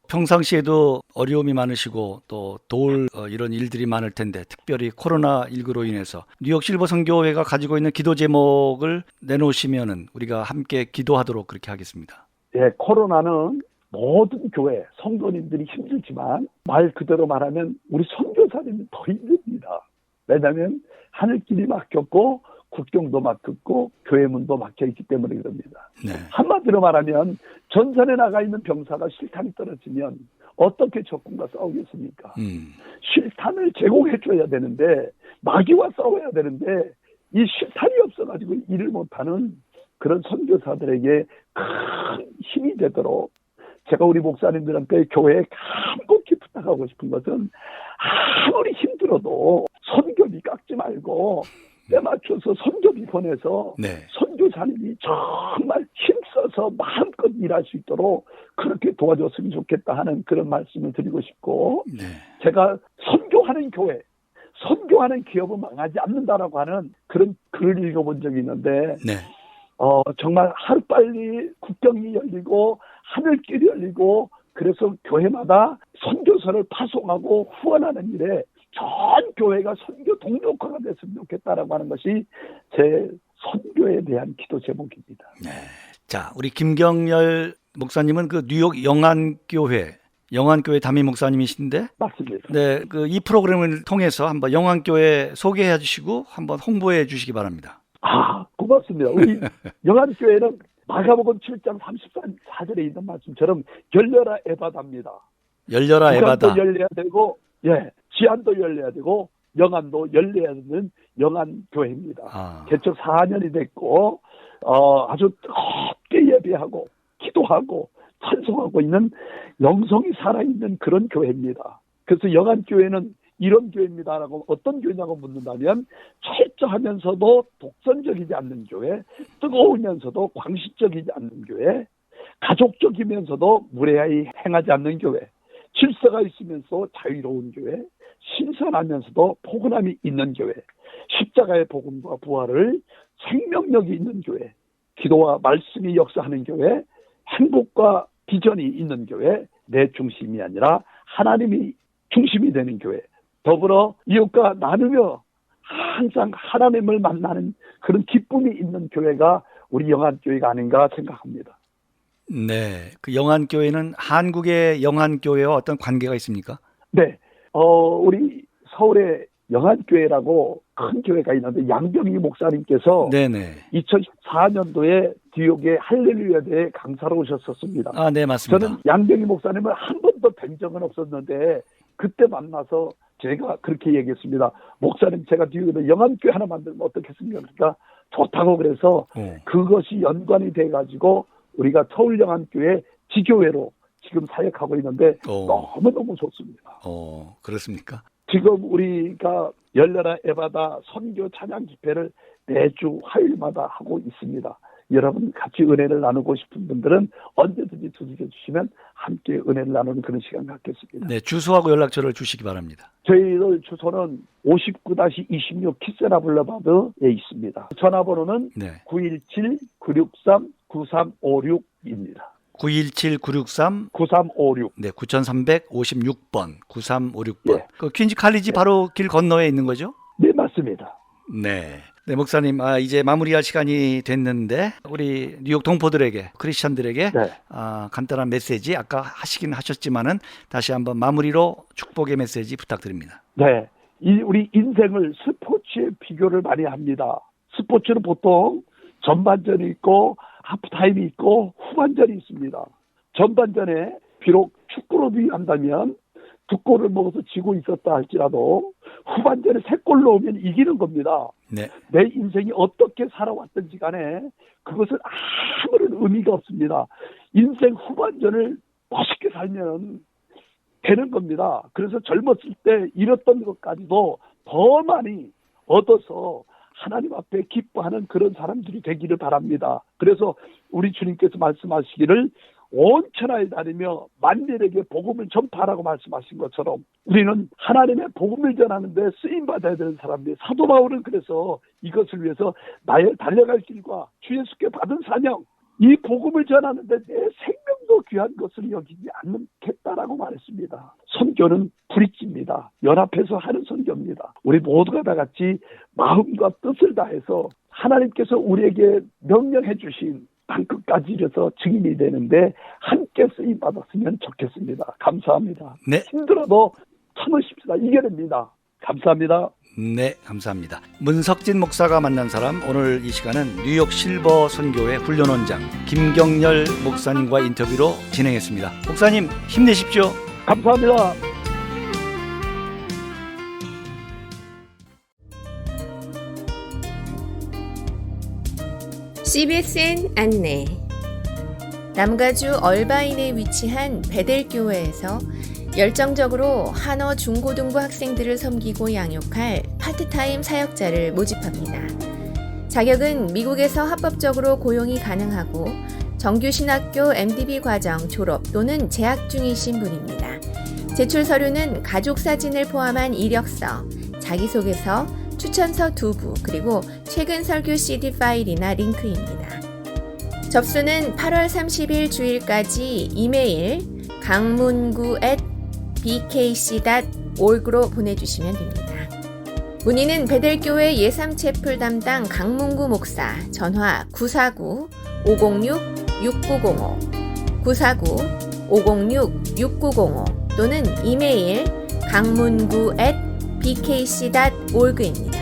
평상시에도 어려움이 많으시고 또 도울 이런 일들이 많을 텐데 특별히 코로나19로 인해서 뉴욕 실버 선교회가 가지고 있는 기도 제목을 내놓으시면은 우리가 함께 기도하도록 그렇게 하겠습니다. 코로나는 모든 교회 성도님들이 힘들지만 말 그대로 말하면 우리 선교사님은 더 힘듭니다. 왜냐하면 하늘길이 막혔고 국경도 막혔고 교회 문도 막혀있기 때문에 그럽니다. 한마디로 말하면 전선에 나가 있는 병사가 실탄이 떨어지면 어떻게 적군과 싸우겠습니까? 실탄을 제공해줘야 되는데 마귀와 싸워야 되는데 이 실탄이 없어가지고 일을 못하는 그런 선교사들에게 큰 힘이 되도록 제가 우리 목사님들한테 교회에 간곡히 부탁하고 싶은 것은 아무리 힘들어도 선교비 깎지 말고 때맞춰서 선교비 보내서 선교사님이 정말 힘써서 마음껏 일할 수 있도록 그렇게 도와줬으면 좋겠다 하는 그런 말씀을 드리고 싶고 제가 선교하는 교회, 선교하는 기업은 망하지 않는다라고 하는 그런 글을 읽어본 적이 있는데 정말 하루빨리 국경이 열리고 하늘길이 열리고 그래서 교회마다 선교사를 파송하고 후원하는 일에 전 교회가 선교 동력화가 됐으면 좋겠다라고 하는 것이 제 선교에 대한 기도 제목입니다. 자, 우리 김경열 목사님은 그 뉴욕 영안교회 담임 목사님이신데 맞습니다. 이 프로그램을 통해서 한번 영안교회 소개해 주시고 한번 홍보해 주시기 바랍니다. 고맙습니다. 고맙습니다. 우리 영안교회는 마가복음 7장 34절에 있는 말씀처럼 열려라 에바다입니다. 열려라 에바다. 주간도 열려야 되고, 예, 지안도 열려야 되고, 영안도 열려야 되는 영안교회입니다. 아. 개척 4년이 됐고, 아주 뜨겁게 예배하고, 기도하고, 찬송하고 있는 영성이 살아있는 그런 교회입니다. 그래서 영안교회는 이런 교회입니다라고 어떤 교회냐고 묻는다면 철저하면서도 독선적이지 않는 교회, 뜨거우면서도 광시적이지 않는 교회, 가족적이면서도 무례하게 행하지 않는 교회, 질서가 있으면서 자유로운 교회, 신선하면서도 포근함이 있는 교회, 십자가의 복음과 부활을 생명력이 있는 교회, 기도와 말씀이 역사하는 교회, 행복과 비전이 있는 교회, 내 중심이 아니라 하나님이 중심이 되는 교회, 더불어 이웃과 나누며 항상 하나님을 만나는 그런 기쁨이 있는 교회가 우리 영안교회가 아닌가 생각합니다. 네, 그 영안교회는 한국의 영안교회와 어떤 관계가 있습니까? 네, 우리 서울에 영안교회라고 큰 교회가 있는데 양병희 목사님께서 네네. 2014년도에 뉴욕의 할렐루야 대회 강사로 오셨었습니다. 아, 네, 맞습니다. 저는 양병희 목사님을 한 번도 뵌 적은 없었는데 그때 만나서 제가 그렇게 얘기했습니다. 목사님, 제가 뉴욕에서 영안교회 하나 만들면 어떻겠습니까? 그러니까 좋다고 그래서 그것이 연관이 돼가지고 우리가 서울영안교회 지교회로 지금 사역하고 있는데 너무너무 좋습니다. 그렇습니까? 지금 우리가 열려라 에바다 선교 찬양 집회를 매주 화요일마다 하고 있습니다. 여러분 같이 은혜를 나누고 싶은 분들은 언제든지 두들겨 주시면 함께 은혜를 나누는 그런 시간 갖겠습니다. 네, 주소하고 연락처를 주시기 바랍니다. 저희들 주소는 59-26 키세나 블러바드에 있습니다. 전화번호는 네. 917-963-9356입니다. 917-963-9356. 네, 9356번, 9356번. 예. 그 퀸즈 칼리지 바로 길 건너에 있는 거죠? 네, 맞습니다. 네. 네, 목사님, 이제 마무리할 시간이 됐는데 우리 뉴욕 동포들에게, 크리스찬들에게 네. 간단한 메시지 아까 하시긴 하셨지만은 다시 한번 마무리로 축복의 메시지 부탁드립니다. 네, 우리 인생을 스포츠에 비교를 많이 합니다. 스포츠는 보통 전반전이 있고 하프타임이 있고 후반전이 있습니다. 전반전에 비록 축구로 비유한다면 2골을 먹어서 지고 있었다 할지라도 후반전에 3골 넣으면 이기는 겁니다. 네. 내 인생이 어떻게 살아왔든지 간에 그것은 아무런 의미가 없습니다. 인생 후반전을 멋있게 살면 되는 겁니다. 그래서 젊었을 때 잃었던 것까지도 더 많이 얻어서 하나님 앞에 기뻐하는 그런 사람들이 되기를 바랍니다. 그래서 우리 주님께서 말씀하시기를 온 천하에 다니며 만민에게 복음을 전파하라고 말씀하신 것처럼 우리는 하나님의 복음을 전하는 데 쓰임받아야 되는 사람들. 사도 바울은 그래서 이것을 위해서 나의 달려갈 길과 주 예수께 받은 사명, 이 복음을 전하는 데 내 생명도 귀한 것을 여기지 않겠다라고 말했습니다. 선교는 브릿지입니다. 연합해서 하는 선교입니다. 우리 모두가 다 같이 마음과 뜻을 다해서 하나님께서 우리에게 명령해 주신 땅끝까지 이래서 증인이 되는데 함께 쓰임 받았으면 좋겠습니다. 감사합니다. 네. 힘들어도 참으십시다. 이겨냅니다. 감사합니다. 네, 감사합니다. 문석진 목사가 만난 사람, 오늘 이 시간은 뉴욕 실버 선교회 훈련원장 김경렬 목사님과 인터뷰로 진행했습니다. 목사님 힘내십시오. 감사합니다. CBSN 안내. 남가주 얼바인에 위치한 베델교회에서 열정적으로 한어 중고등부 학생들을 섬기고 양육할 파트타임 사역자를 모집합니다. 자격은 미국에서 합법적으로 고용이 가능하고 정규신학교 MDB 과정 졸업 또는 재학 중이신 분입니다. 제출 서류는 가족 사진을 포함한 이력서, 자기소개서, 추천서 2부, 그리고 최근 설교 CD 파일이나 링크입니다. 접수는 8월 30일 주일까지 이메일 강문구@bkc.org로 보내주시면 됩니다. 문의는 베델교회 예삼채플 담당 강문구 목사, 전화 949-506-6905, 949-506-6905 또는 이메일 강문구@bkc.org입니다.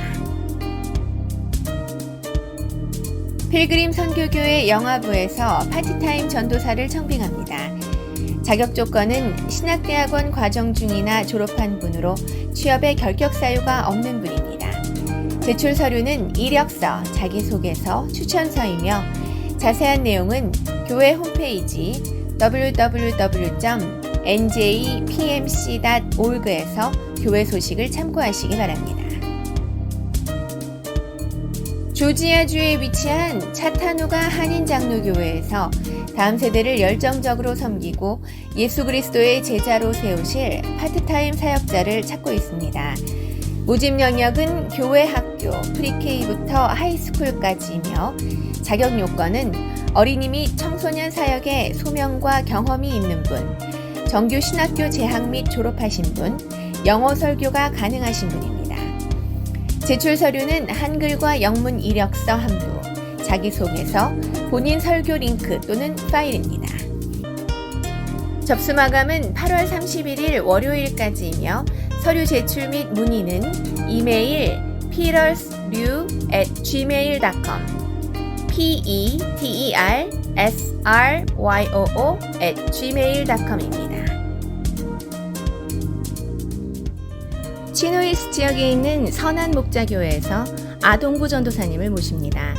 필그림 선교교회 영화부에서 파트타임 전도사를 청빙합니다. 자격 조건은 신학대학원 과정 중이나 졸업한 분으로 취업에 결격 사유가 없는 분입니다. 제출 서류는 이력서, 자기소개서, 추천서이며 자세한 내용은 교회 홈페이지 www.njpmc.org에서 교회 소식을 참고하시기 바랍니다. 조지아주에 위치한 차타누가 한인장로교회에서 다음 세대를 열정적으로 섬기고 예수 그리스도의 제자로 세우실 파트타임 사역자를 찾고 있습니다. 모집 영역은 교회 학교, 프리K부터 하이스쿨까지이며 자격 요건은 어린이 및 청소년 사역에 소명과 경험이 있는 분, 정규 신학교 재학 및 졸업하신 분, 영어 설교가 가능하신 분입니다. 제출 서류는 한글과 영문 이력서 한 부, 자기소개서, 본인 설교 링크 또는 파일입니다. 접수 마감은 8월 31일 월요일까지이며 서류 제출 및 문의는 이메일 petersryu@gmail.com petersryo@gmail.com입니다. 치노힐스 지역에 있는 선한 목자교회에서 아동부 전도사님을 모십니다.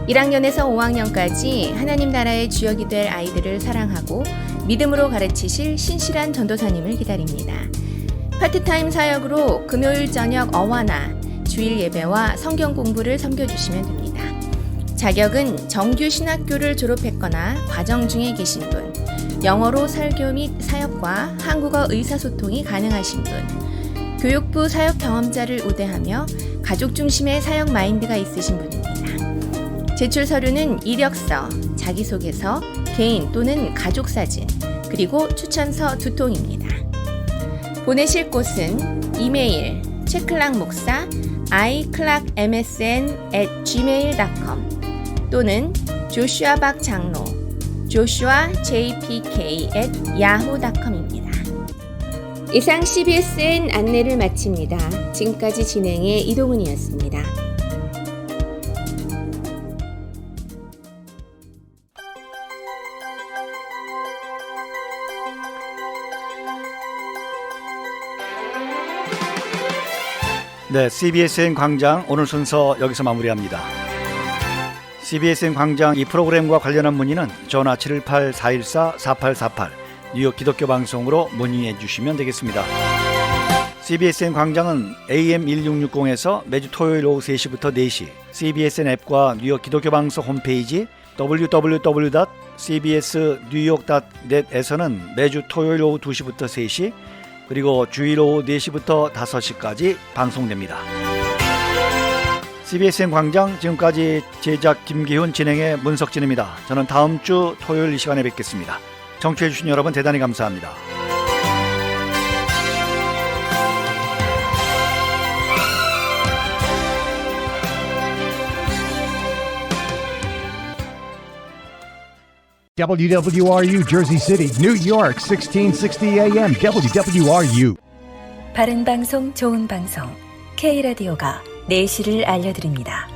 1학년에서 5학년까지 하나님 나라의 주역이 될 아이들을 사랑하고 믿음으로 가르치실 신실한 전도사님을 기다립니다. 파트타임 사역으로 금요일 저녁 어화나 주일 예배와 성경 공부를 섬겨주시면 됩니다. 자격은 정규 신학교를 졸업했거나 과정 중에 계신 분, 영어로 설교 및 사역과 한국어 의사소통이 가능하신 분, 교육부 사역 경험자를 우대하며 가족 중심의 사역 마인드가 있으신 분입니다. 제출 서류는 이력서, 자기소개서, 개인 또는 가족 사진, 그리고 추천서 2통입니다. 보내실 곳은 이메일 최클락목사 iclarkmsn@gmail.com 또는 조슈아 박 장로 jpk@yahoo.com입니다. 이상 CBSN 안내를 마칩니다. 지금까지 진행의 이동훈이었습니다. 네, CBSN 광장 오늘 순서 여기서 마무리합니다. CBSN 광장 이 프로그램과 관련한 문의는 전화 718-414-4848 뉴욕 기독교 방송으로 문의해 주시면 되겠습니다. CBSN 광장은 AM 1660에서 매주 토요일 오후 3시부터 4시, CBSN 앱과 뉴욕 기독교 방송 홈페이지 www.cbsnewyork.net에서는 매주 토요일 오후 2시부터 3시, 그리고 주일 오후 4시부터 5시까지 방송됩니다. CBSN 광장 지금까지 제작 김기훈, 진행의 문석진입니다. 저는 다음 주 토요일 이 시간에 뵙겠습니다. 청취해 주신 여러분 대단히 감사합니다. WWRU Jersey City, New York, 1660 AM, WWRU. 바른 방송, 좋은 방송, K라디오가 4시를 알려드립니다.